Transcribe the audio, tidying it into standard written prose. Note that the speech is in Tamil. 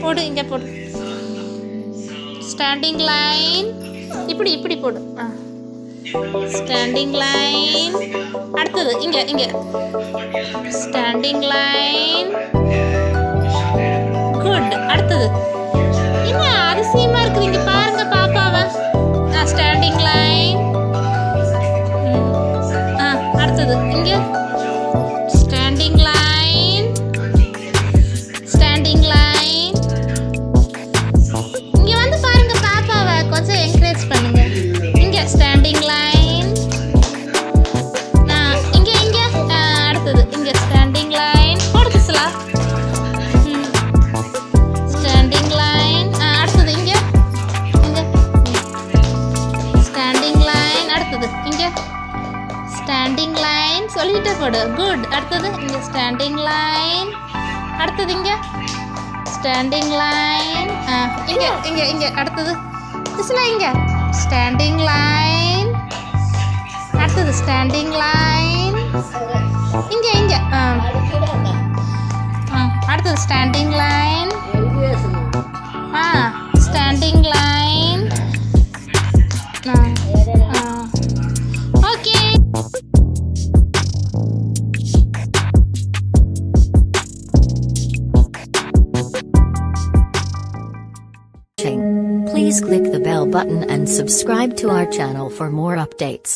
போடு, இங்கே போடு. Standing line. இப்படி போடு. Standing line. அடுத்தது இங்கே ஸ்டாண்டிங் லைன். குட். அடுத்தது என்ன அதிசயமா இருக்குறீங்க பாருங்க பாப்பாவை. Standing line. அடுத்தது இங்கே ஸ்டாண்டிங் லைன். Standing line. இங்கே வந்து பாருங்க பாப்பாவை, கொஞ்சம் என்கரேஜ் பண்ணுங்க. இங்கே ஸ்டாண்டிங் லைன். இங்கே அடுத்தது இங்கே ஸ்டாண்டிங் லைன். போடுது சிலா. Standing line. அடுத்தது இங்கே ஸ்டாண்டிங் லைன். அடுத்தது இங்கே ஸ்டாண்டிங் லைன். சொல்லிட்டே போடு. குட். அடுத்தது இங்கே ஸ்டாண்டிங் லைன். அடுத்தது இங்கே ஸ்டாண்டிங் லைன். இங்கே அடுத்தது இங்கே ஸ்டாண்டிங் லைன். அடுத்தது ஸ்டாண்டிங் லைன். இங்கே அடுத்தது standing line. Standing line. Okay. Please click the bell button and subscribe to our channel for more updates.